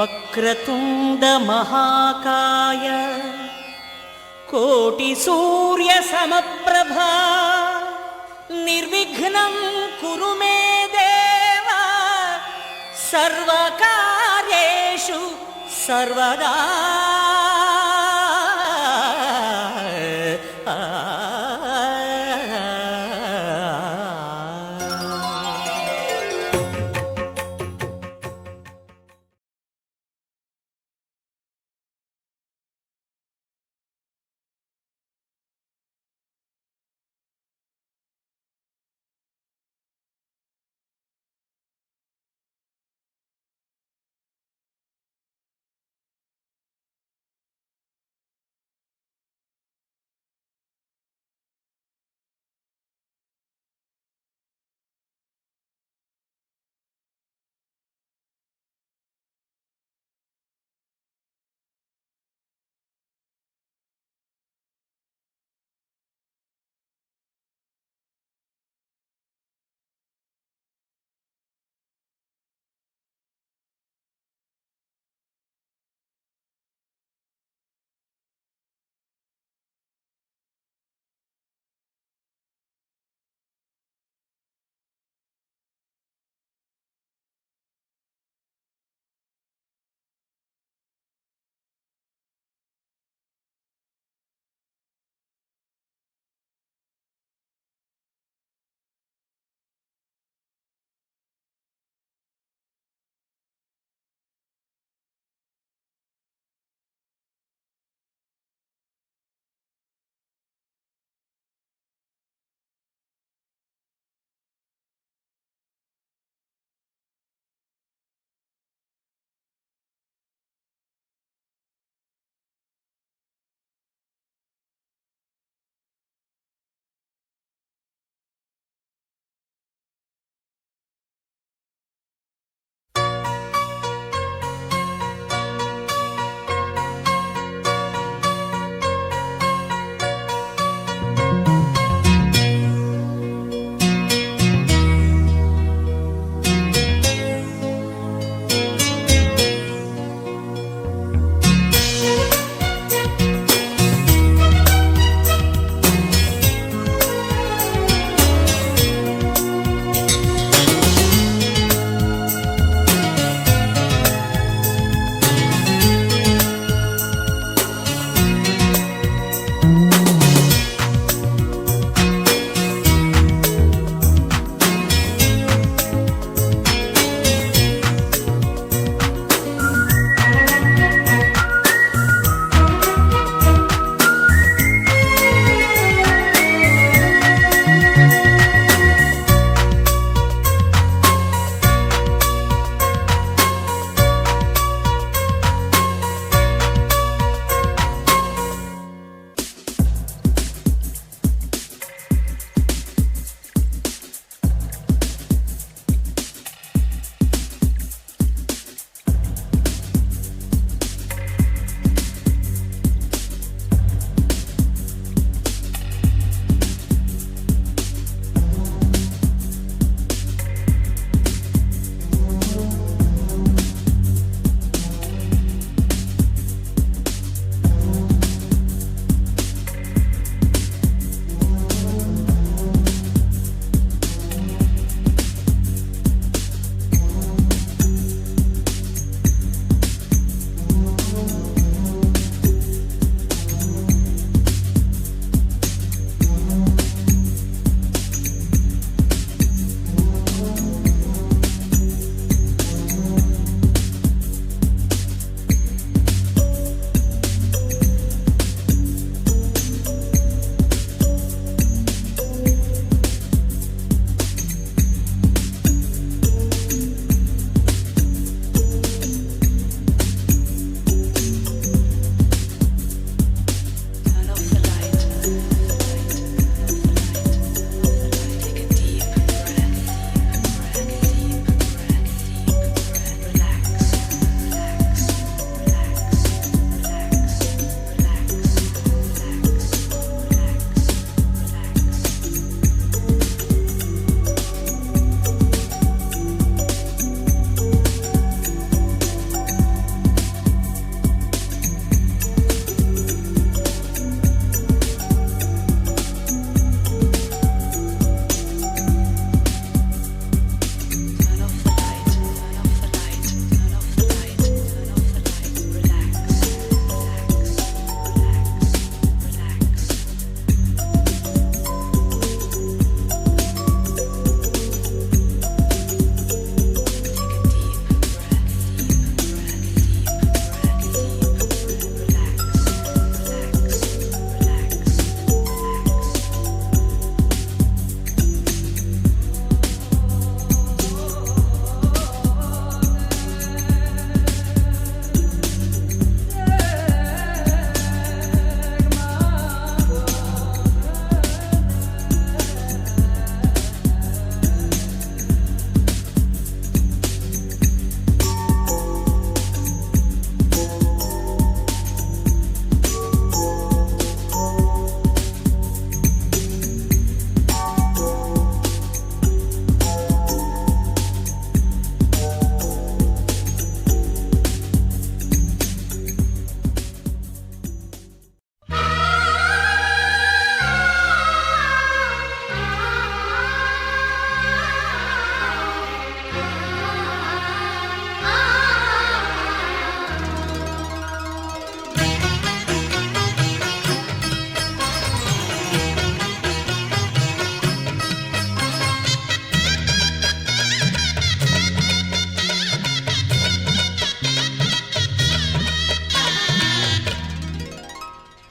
వక్రతుండ మహాకాయ కోటి సూర్య సమప్రభా నిర్విఘ్నం కురు మే దేవ సర్వకార్యేషు సర్వదా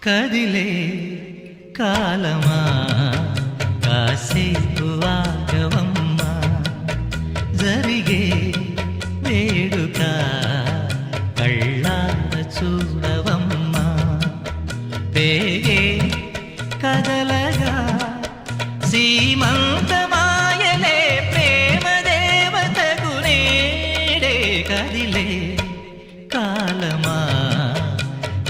కదిలే కాలమా కాసేపు ఆగవమ్మా, జరిగే వేడుక కళ్ళార చూడవమ్మా, పేగే కదలగా సీమంతమాయలే ప్రేమ దేవతకు నేడే. కదిలే కాలమా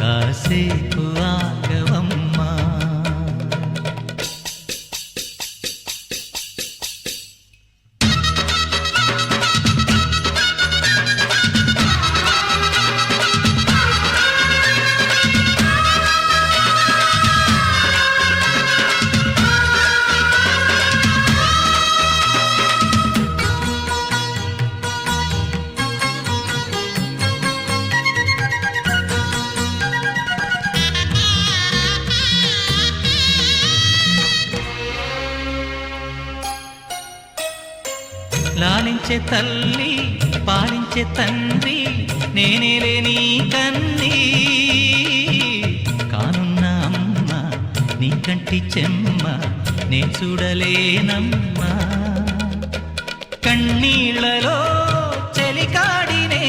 కాసేపు ఆగవమ్మా. లాలించే తల్లి పాలించే తండ్రి నేనేలే నీ కన్నీ, కానున్న అమ్మ నీ కంటి చెమ్మ నే చూడలేనమ్మా. కన్నీళ్లలో చెలికాడినే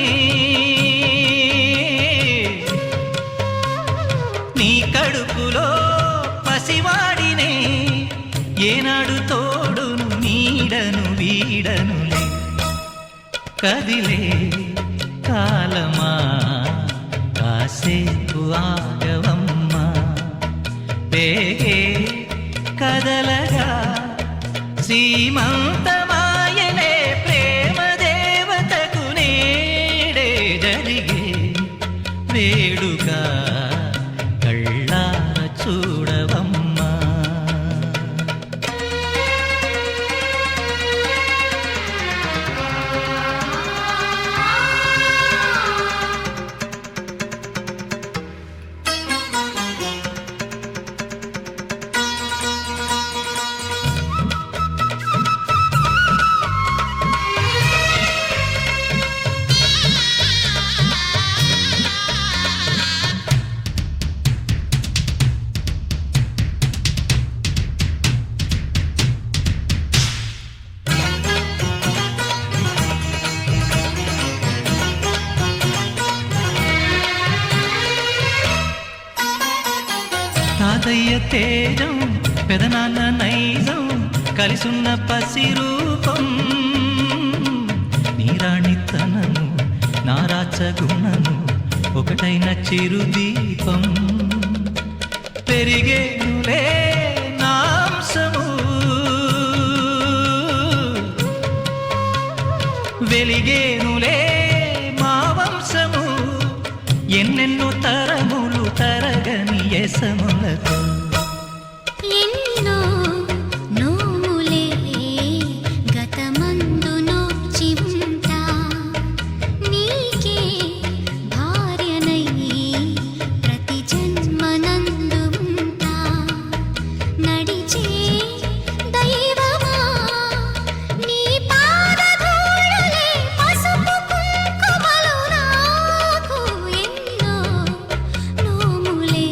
నీ కడుపులో పసివాడినే, ఏనాడు తోడును నీడను వీడనులే. కదిలే కాలమా కాసేపు ఆగవమ్మా, పేగే కదలగా సీమంతమాయనే ప్రేమ దేవతకు నేడే. జరిగే వేడుక కళ్ళార చూడవమ్మా. తాతయ్య తేజం పెదనాన్న నైజం కలిసున్న పసి రూపం, నీరాణితనము నారాచ గుణము ఒకటైన చిరుదీపం. పెరిగేనులే నాంసము వెలిగేనులే మా వంశము, ఎన్నెన్నో తరములు తరగని యసములతో. ఎన్నో నోములే గతమందు నోచి ఉంటా, నీకే భార్యనై ప్రతి జన్మనందు ఉంటా. నడిచే దైవమా నీ పాదధూళులే పసుపు కుంకుమలు నాకు. ఎన్నో నోములే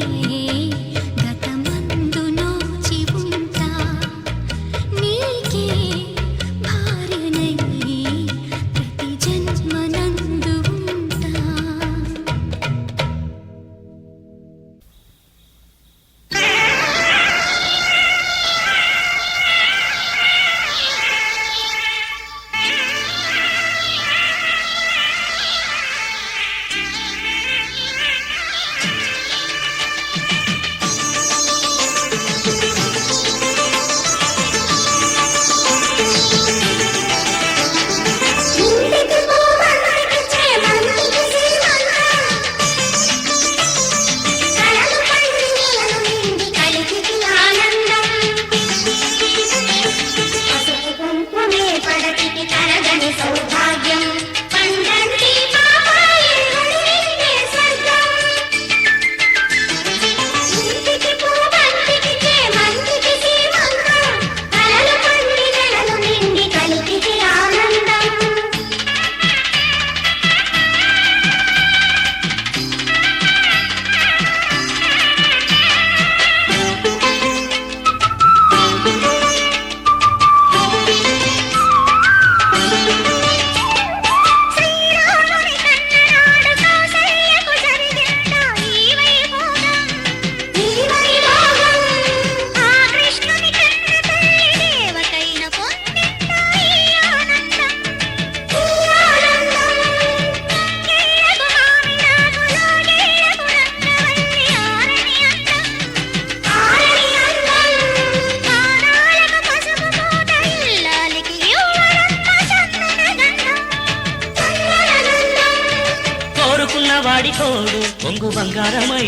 వాడి తోడు పొంగు బంగారమై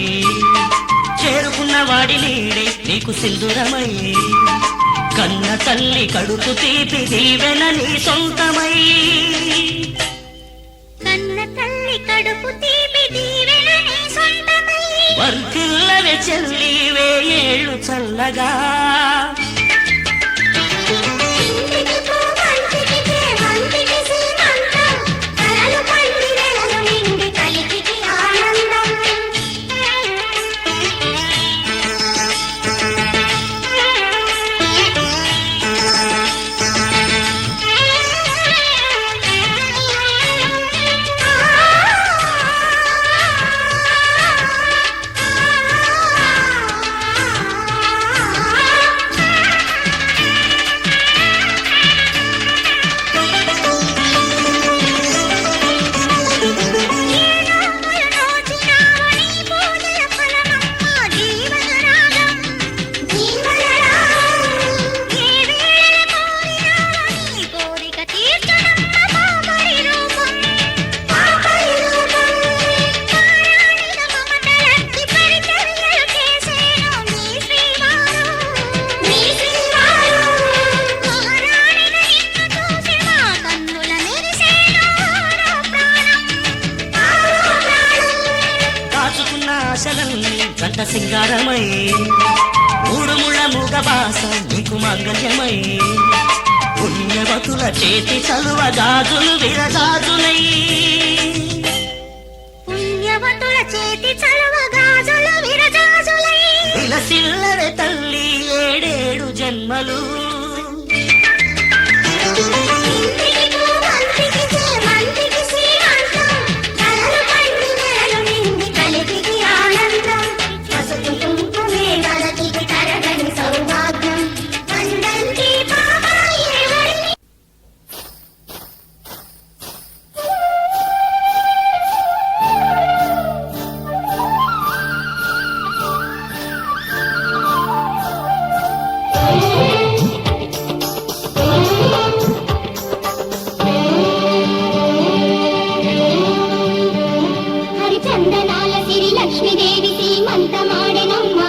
చేరుకున్న వాడి నీడే నీకు సింధురమై కన్న తల్లి కడుపు తీపి దీవెన నీ సొంతమై కన్న తల్లి కడుపు తీపి దీవెన నీ సొంతమై వర్ధిల్లవే చెల్లి వేయేళ్ళు చల్లగా ఇంటికి పో మంచికి చేమంతికి సీమంతం కలలు పండి నెలలు నిండి కలికికి ఆనందం గంట సింగారమై మూడు ముళ్ళ మూగ బాస నీకు మంగళ్యమై పుణ్యవతుల చేతి చలువ గాజులు విరగాజులై పుణ్యవతుల చేతి చలువ గాజులు విరజాజులై విలసిల్లరే తల్లి ఏడేడు జన్మలు ఇంటికి పో మంచికి చేమంతికి సీమంతం కలలు పండి నెలలు నిండి కలికికి ఆనందం పసుపు కుంకుమే వలకికి తరగని సౌభాగ్యం వందంతి బాబాయి ఎవరిని హరిచందనాల సిరి లక్ష్మీదేవి సీమంతమాడెనమ్మా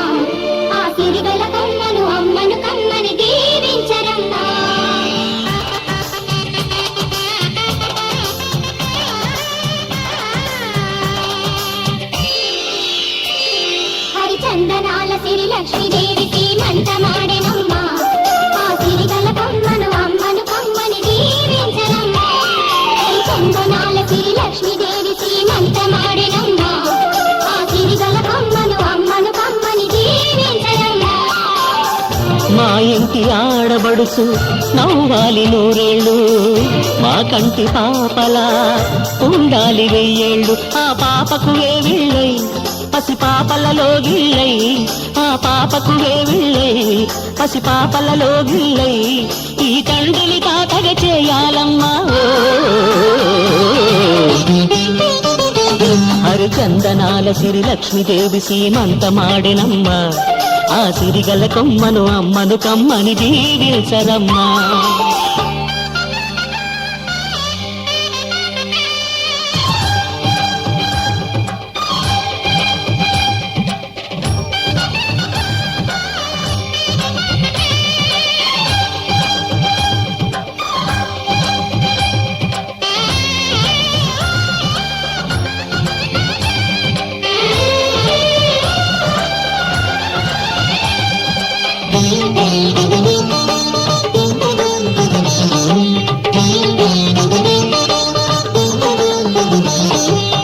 ఆ సిరిగల కమ్మను అమ్మను కమ్మని దీవించరమ్మా హరిచందనాల సిరి లక్ష్మీదేవి సీమంతమాడెనమ్మా ఆ సిరిగల కమ్మను అమ్మను కమ్మని దీవించరమ్మా హరిచందనాల సిరి లక్ష్మీదేవి సీమంతమాడెనమ్మా ఆ సిరిగల కమ్మను అమ్మను కమ్మని దీవించరమ్మా మా ఇంటి ఆడబడుచు నవ్వాలి నూరేళ్ళు మా కంటి పాపలా ఉండాలి వెయ్యేళ్ళు ఆ పాపకు వేవిళ్ళై పసి పాపలలో గిళ్ళై ఆ పాపకు వేవిళ్ళై పసి పాపలలో గిళ్ళై ఈ తండ్రిని తాతగ చేయాలమ్మా హరిచందనాల సిరి లక్ష్మీదేవి సీమంతమాడినమ్మ ఆ సిరిగల కొమ్మను అమ్మను కమ్మని దీవించరమ్మా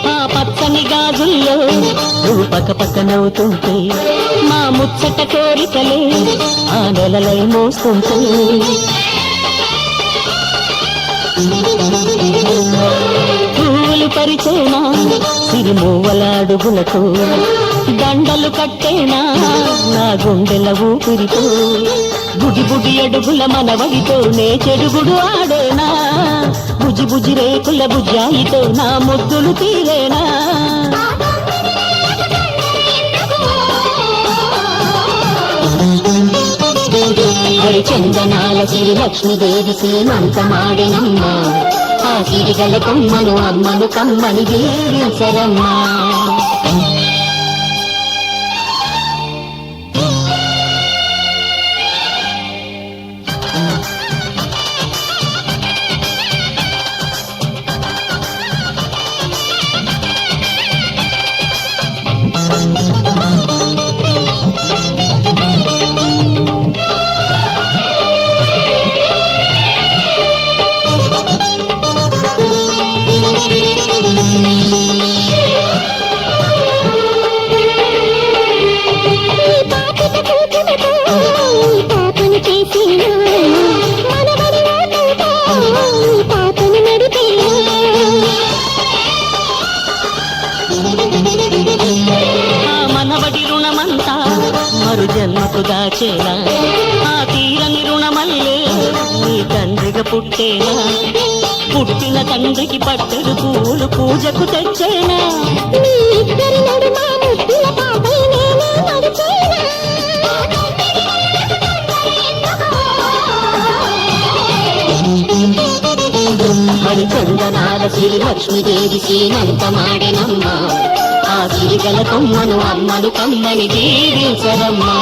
ఆ పచ్చని గాజుల్లో నువ్వు పక్క పక్కనవుతుంటే మా ముచ్చట కోరికలే ఆ నెలలై మోస్తుంటే పూలు పరిచేనా సిరిమూవలాడుగులతో దండలు కట్టేనా నా గుండెల ఊపిరితో బుడి బుడి అడుగుల మనవడితో నే చెడుగుడు ఆడేనా బుజి బుజి రేకుల బుజ్జాయితో నా ముద్దులు తీరేనా హరిచందనాల సిరి లక్ష్మీదేవి సీమంతమాడినమ్మ ఆ సిరిగల కొమ్మను అమ్మను కమ్మని దీవించరమ్మా మనవడి రుణమంతా మరు జన్మకు దాచేనా ఆ తీరని రుణమల్లే నీ తండ్రిగా పుట్టేనా పుట్టిన తండ్రికి పట్టెడు పూలు పూజకు తెచ్చేనా మీ ఇద్దరి నడుమ ముద్దుల పాపై నేనే నడిచేనా హరిచందనాల సిరి లక్ష్మీదేవి సీమంతమాడినమ్మ ఆ సిరిగల కొమ్మను అమ్మను కమ్మని దీవించరమ్మా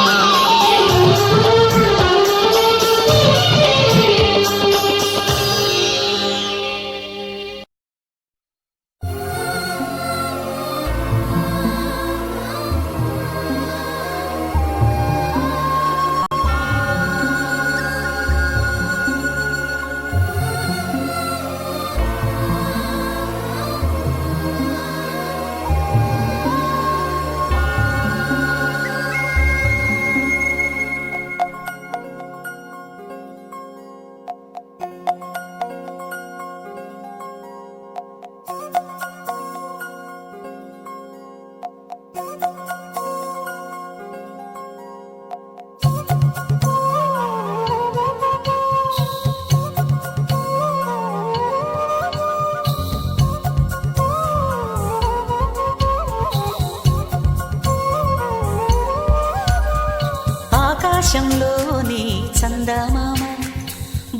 ఆకాశంలోని చందమామ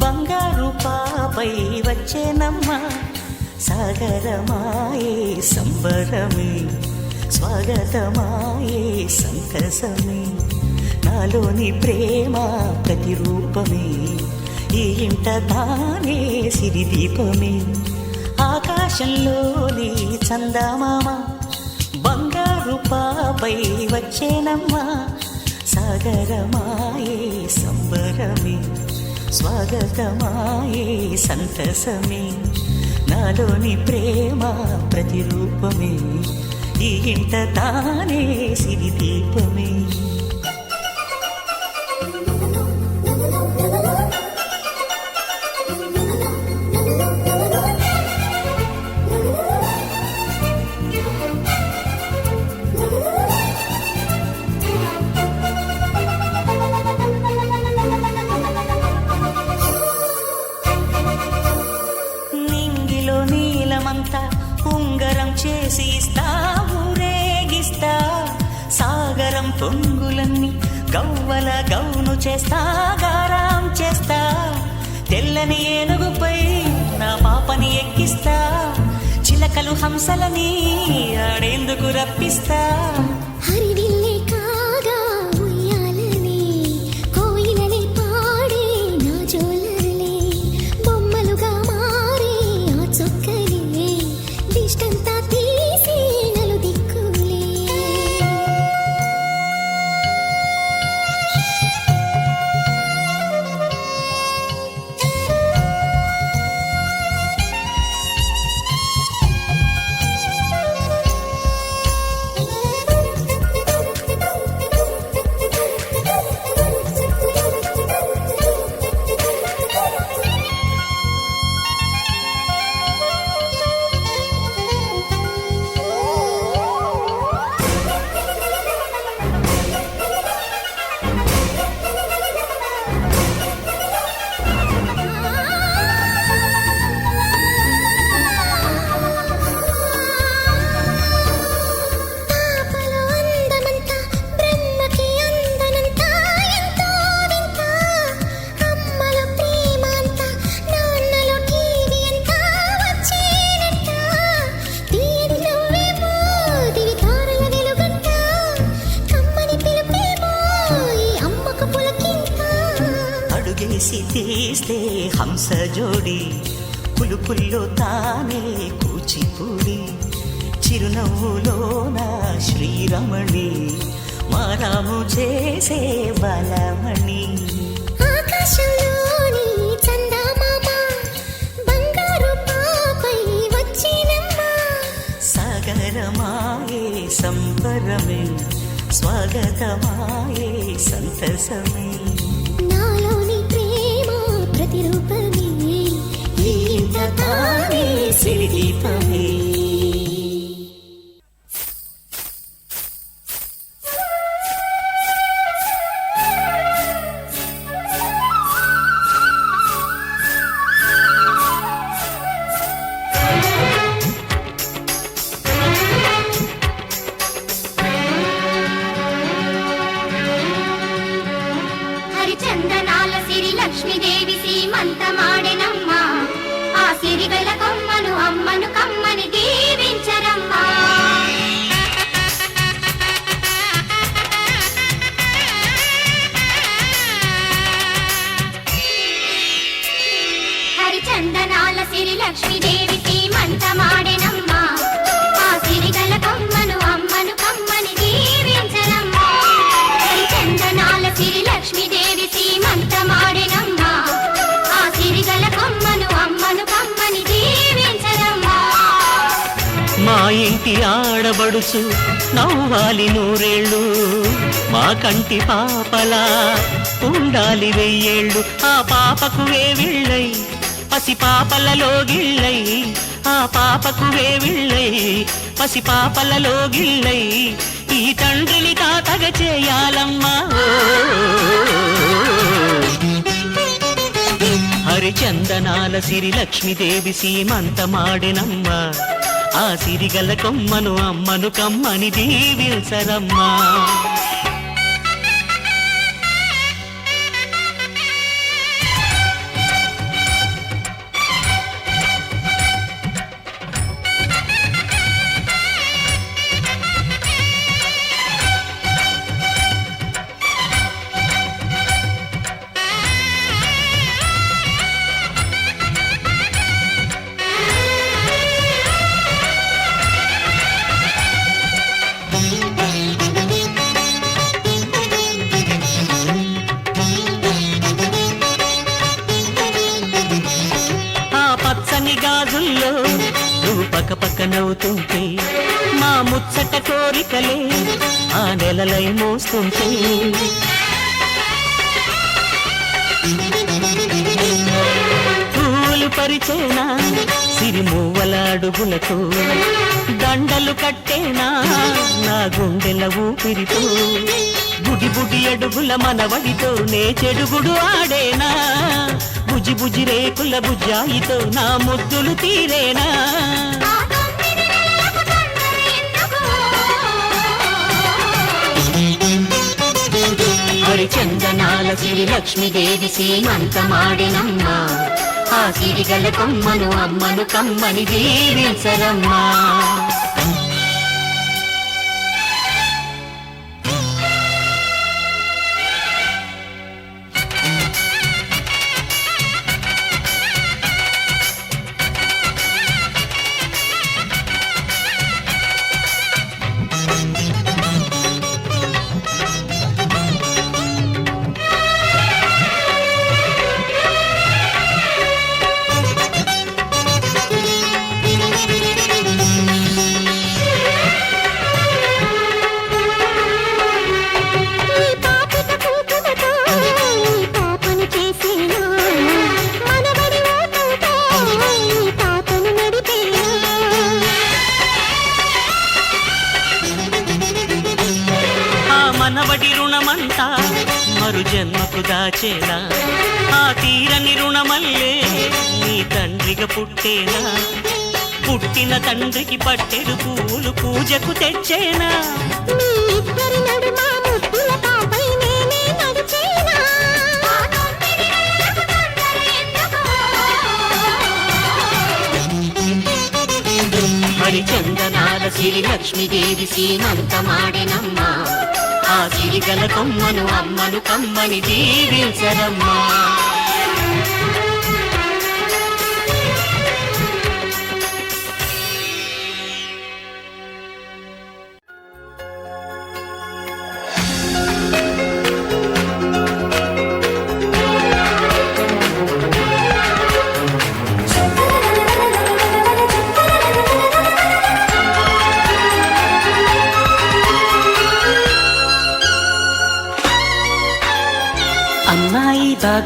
బంగారు పాపై వచ్చేనమ్మ సాగరమాయే సంబరమే స్వాగతమాయే సంతసమే నాలోని ప్రేమ ప్రతిరూపమే ఈ ఇంట తానే సిరిదీపమే ఆకాశంలోని చందమామ బంగారు పాపై వచ్చేనమ్మ సాగరమాయే సంబరమే స్వాగతమాయే సంతసమే నాలోని ప్రేమ ప్రతిరూపమే ఈ ఇంట తానే సిరిదీపమే ఉంగరం చేసి ఇస్తా ఊరేగిస్తా సాగరం పొంగులన్నీ గవ్వల గౌను చేస్తా గారాం చేస్తా తెల్లని ఏనుగుపై నా పాపని ఎక్కిస్తా చిలకలు హంసలని ఆడేందుకు రప్పిస్తా హరివిల్లే కాగా ఉయ్యాలనే కోయిలనే పాడే నా జోలలే బొమ్మలుగా మారే ఆ చొక్కలే దిష్టంతా తీసి నలుదిక్కులే చేసే హంస జోడి పులుపుల్లో తానే కూచిపూడి చిరునవ్వులోన శ్రీరమణి మారాము చేసే బలమణి ఆకాశంలోని చందమామ బంగారు పాపై వచ్చినమ్మా సాగరమాయే సంబరమే స్వాగతమాయే సంతసమే నాలోని ప్రేమ ప్రతిరూపమే ఈ ఇంత తానే సిరిదీపమే హరిచందనాల సిరి లక్ష్మీదేవి సీమంతమాడెనమ్మా ఆ సిరిగల కొమ్మను అమ్మను కమ్మని దీవించరమ్మా హరిచందనాల సిరి లక్ష్మీదేవి సీమంతమాడెనమ్మా ఆ సిరిగల కొమ్మను అమ్మను కమ్మని దీవించరమ్మా హరిచందనాల సిరి లక్ష్మీదేవి సీమంతమాడెనమ్మా ఆ సిరిగల కొమ్మను అమ్మను కమ్మని దీవించరమ్మా మా ఇంటి ఆడబడుచు నవ్వాలి నూరేళ్ళు మా కంటి పాపలా ఉండాలి వెయ్యేళ్ళు ఆ పాపకు వేవిళ్ళై పసి పాపలలో గిళ్ళై ఆ పాపకు వేవిళ్ళై పసి పాపలలో గిళ్ళై ఈ తండ్రిని తాతగ చేయాలమ్మా హరిచందనాల సిరి లక్ష్మీదేవి సీమంతమాడెనమ్మా ఆ సిరిగల కొమ్మను అమ్మను కమ్మని దీవించరమ్మా గాజుల్లో నువ్వు పక్క పక్క నవ్వుతుంటే మా ముచ్చట కోరికలే ఆ నెలలై మోస్తుంటే పూలు పరిచేనా సిరిమూవల అడుగులతో దండలు కట్టేనా నా గుండెల ఊపిరితో బుడి బుడి అడుగుల మనవడితో నే చెడుగుడు ఆడేనా బుజి బుజి రేకుల బుజ్జాయితో నా ముద్దులు తీరేనా హరిచందనాల సిరి లక్ష్మీదేవి సీమంతమాడెనమ్మా ఆ సిరిగల కొమ్మను అమ్మను కమ్మని దీవించరమ్మా మనవడి రుణమంతా మరు జన్మకు దాచేనా ఆ తీరని రుణమల్లే నీ తండ్రిగా పుట్టేనా పుట్టిన తండ్రికి పట్టెడు పూలు పూజకు తెచ్చేనా హరిచందనాల సిరి లక్ష్మీదేవి సీమంతమాడెనమ్మా ఆ సిరిగల కొమ్మను అమ్మను కమ్మని దీవించరమ్మా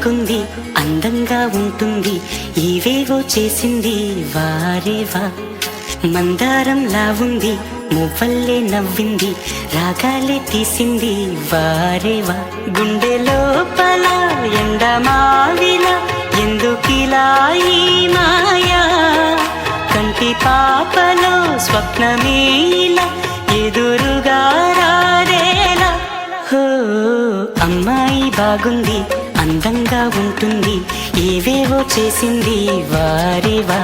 బాగుంది అందంగా ఉంటుంది ఏవేవో చేసింది వారేవా మందారంలా ఉంది మువ్వల్లే నవ్వింది రాగాలే తీసింది వారేవా గుండె లోపల ఎండమావిలా ఎందుకిలా ఈ మాయా కంటి పాపలో స్వప్నమేలా ఎదురుగా రారేలా హో అమ్మాయి బాగుంది అందంగా ఉంటుంది ఏవేవో చేసింది వారేవా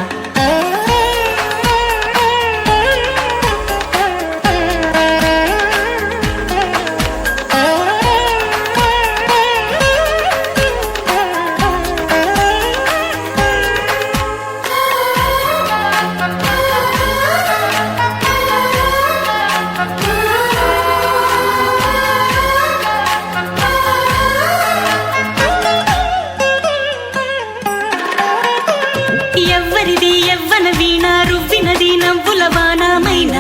ఎవ్వరిది ఎవ్వన వీణ రువ్వినది నవ్వుల వానమైన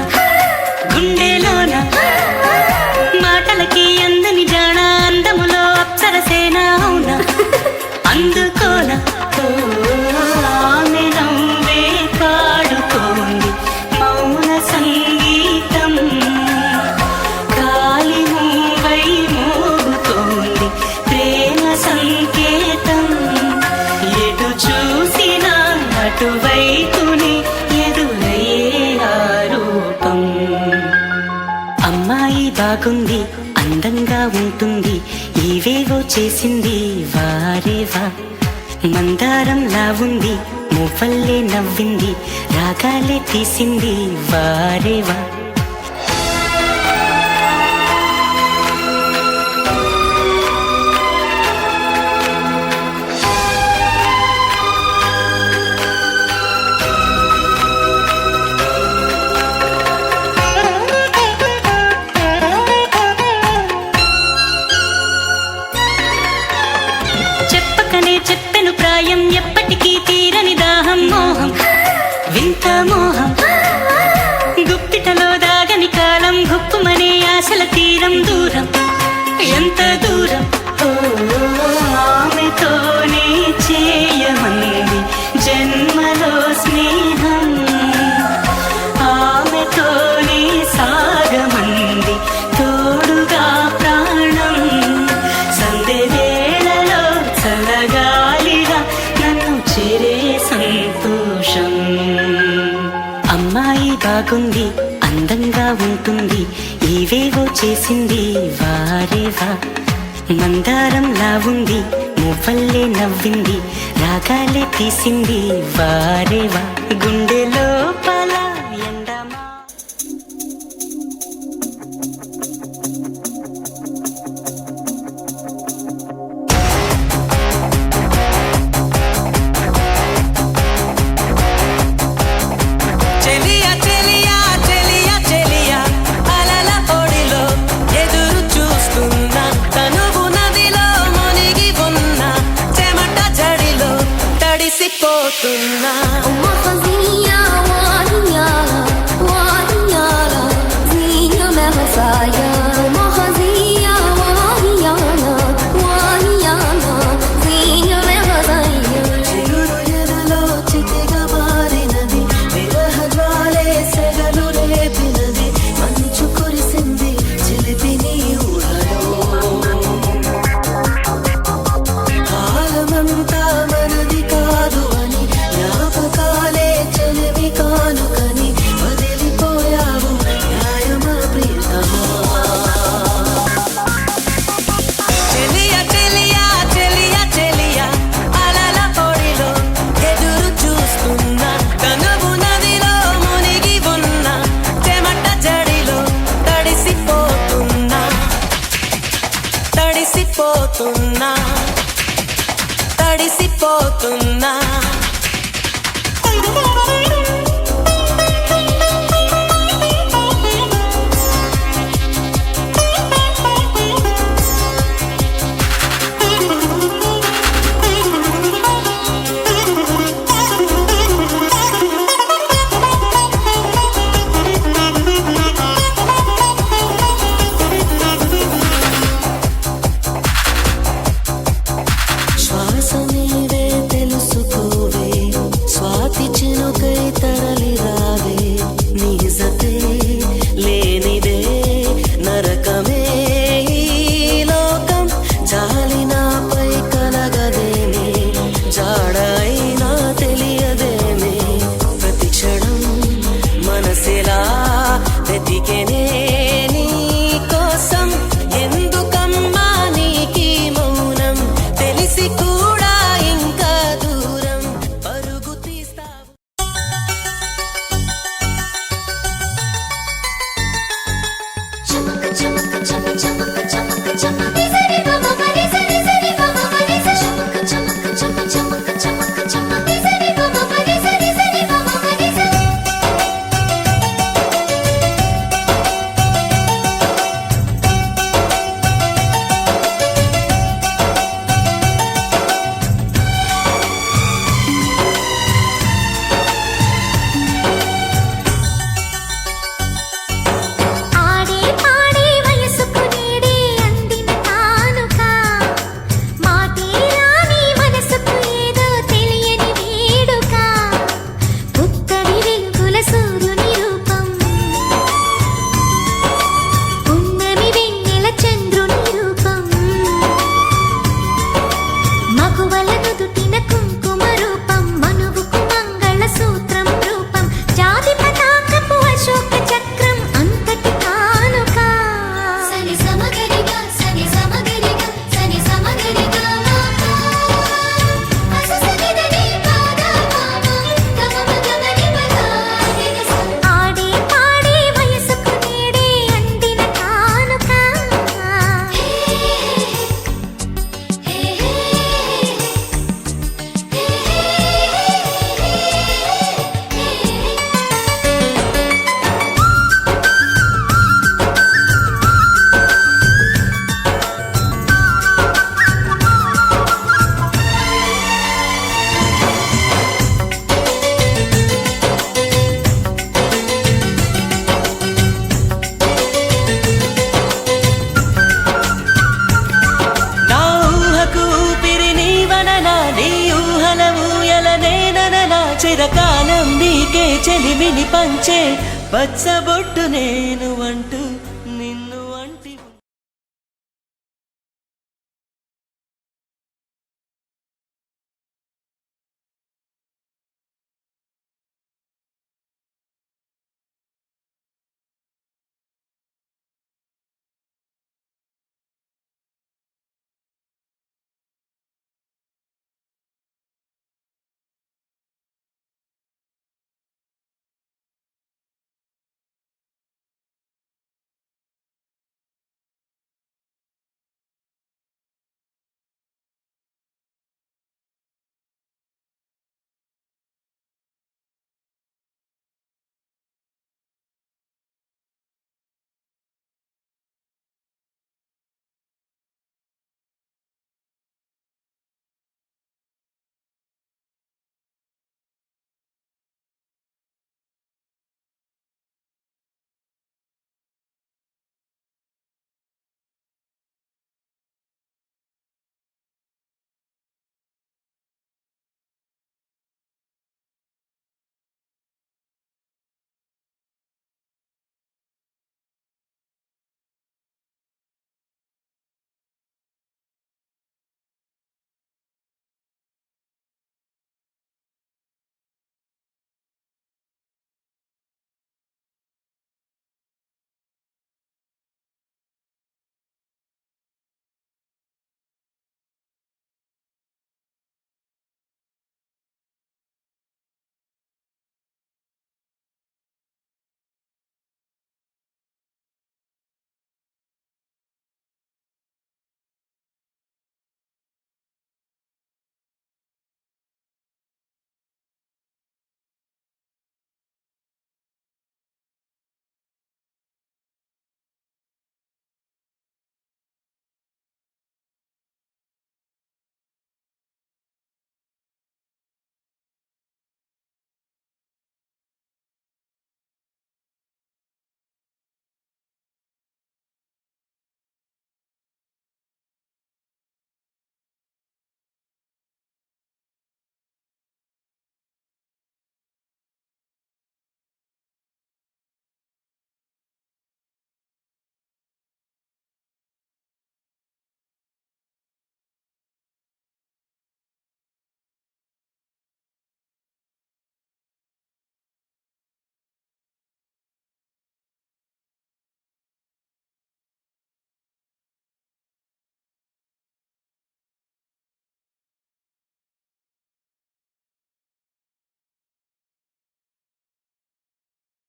గుండెలోన మాటలకి అందని జాణ అందములో అప్సరసేన అవునా అందుకోన ఆమె నవ్వే పాడుతోంది మౌన సంగీతం కాలి మూవై మోగుతోంది ప్రేమ సంకేతం ఎటు చూసినా అటువైపుని ఎదురయ్యే ఆరూపం అమ్మాయి బాగుంది అందంగా ఉంటుంది ఏవేవో చేసింది వారేవా మందారంలా ఉంది మువ్వల్లే నవ్వింది రాగాలే తీసింది వారేవా చెప్పెను ప్రాయం ఎప్పటికీ తీరని దాహం మోహం వింత మోహం గుప్పిటలో దాగని కాలం గుప్పుమనే ఆశల తీరం దూరం ఎంత దూరం ఓ ఆమెతోనే చేయమంది జన్మలో స్నేహం ఆమెతోనే సాగమంది తోడుగా ప్రాణం సందే వేళలో చల్లగాలిగా నన్ను చేరే సంతోషం అమ్మాయి బాగుంది అందంగా ఉంటుంది ఏవేవో చేసింది వారేవా మందారంలా ఉంది మువ్వల్లే నవ్వింది రాగాలే తీసింది వారేవా గుండె లోపల ఎండమా Uma rosinha, zinha me rosaia. Uma rosinha, zinha me rosaia. చిగురు ఎదలో చితిగా మారినది విరహ జ్వాలే సెగలు రేపినది మంచు కురిసింది చిలిపి నీ ఊహలో కాలమంతా మనది కాదు అని జ్ఞాపకాలే చెలివి కానుకని వదిలిపోయావు న్యాయమా ప్రియతమా చెలియా చెలియా చెలియా చెలియా అలల పొడిలో ఎదురు చూస్తున్నా కనువు నదిలో మునిగి ఉన్నా చెమట జడిలో తడిసిపోతున్నా తడిసిపోతున్నా తడిసిపోతున్నా శ్వాస చిరకాలం నీకే చెలిమిని పంచే పచ్చబొట్టు నేను అంటూ